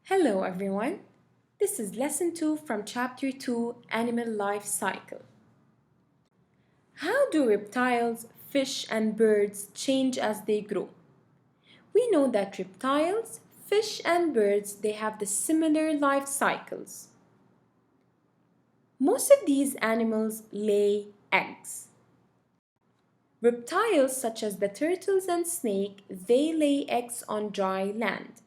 Hello everyone, this is lesson 2 from chapter 2 Animal Life Cycle. How do reptiles, fish and birds change as they grow? We know that reptiles, fish and birds they have the similar life cycles. Most of these animals lay eggs. Reptiles such as the turtles and snake, they lay eggs on dry land.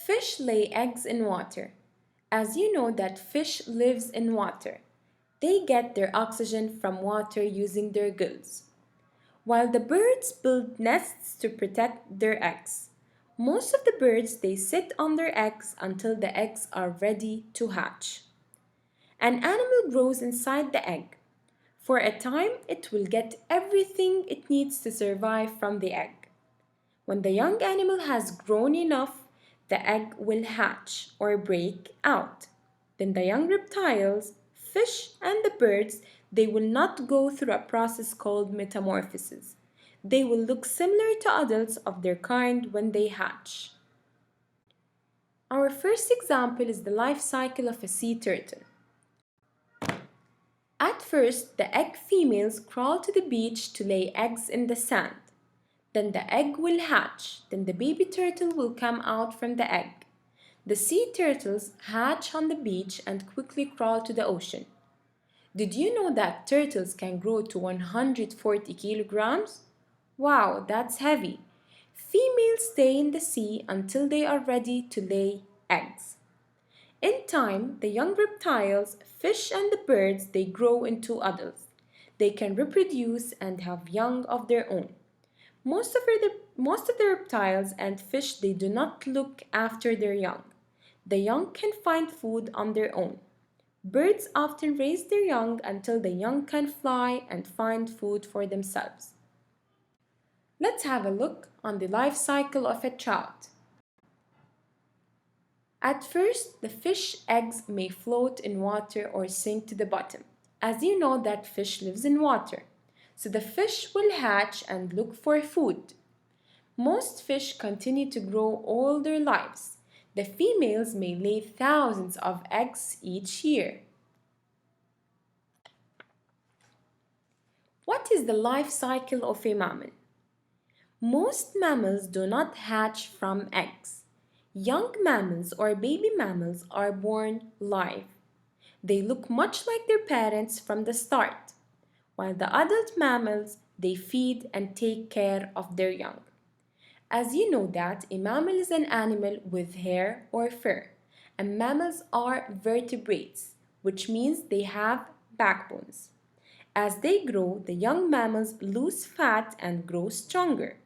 Fish lay eggs in water. As you know that fish lives in water. They get their oxygen from water using their gills. While the birds build nests to protect their eggs. Most of the birds they sit on their eggs until the eggs are ready to hatch. An animal grows inside the egg. For a time it will get everything it needs to survive from the egg. When the young animal has grown enough, the egg will hatch or break out. Then the young reptiles, fish and the birds, they will not go through a process called metamorphosis. They will look similar to adults of their kind when they hatch. Our first example is the life cycle of a sea turtle. At first, the egg females crawl to the beach to lay eggs in the sand. Then the egg will hatch. Then the baby turtle will come out from the egg. The sea turtles hatch on the beach and quickly crawl to the ocean. Did you know that turtles can grow to 140 kilograms? Wow, that's heavy. Females stay in the sea until they are ready to lay eggs. In time, the young reptiles, fish and the birds, they grow into adults. They can reproduce and have young of their own. Most of the reptiles and fish they do not look after their young. The young can find food on their own. Birds often raise their young until the young can fly and find food for themselves. Let's have a look on the life cycle of a trout. At first, the fish eggs may float in water or sink to the bottom. As you know that fish lives in water. So the fish will hatch and look for food. Most fish continue to grow all their lives. The females may lay thousands of eggs each year. What is the life cycle of a mammal? Most mammals do not hatch from eggs. Young mammals or baby mammals are born live. They look much like their parents from the start. While the adult mammals, they feed and take care of their young. As you know that a mammal is an animal with hair or fur, and mammals are vertebrates, which means they have backbones. As they grow, the young mammals lose fat and grow stronger.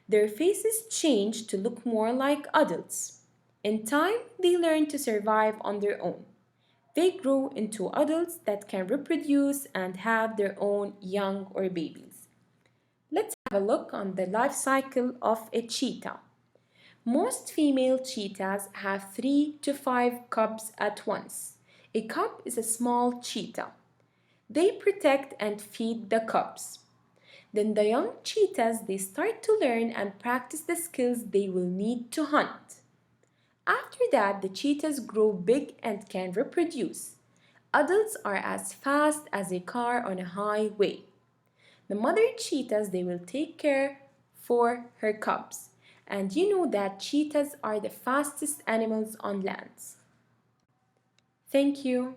Their faces change to look more like adults. In time, they learn to survive on their own. They grow into adults that can reproduce and have their own young or babies. Let's have a look on the life cycle of a cheetah. Most female cheetahs have 3 to 5 cubs at once. A cub is a small cheetah. They protect and feed the cubs. Then the young cheetahs, they start to learn and practice the skills they will need to hunt. After that, the cheetahs grow big and can reproduce. Adults are as fast as a car on a highway. The mother cheetahs, they will take care for her cubs. And you know that cheetahs are the fastest animals on land. Thank you.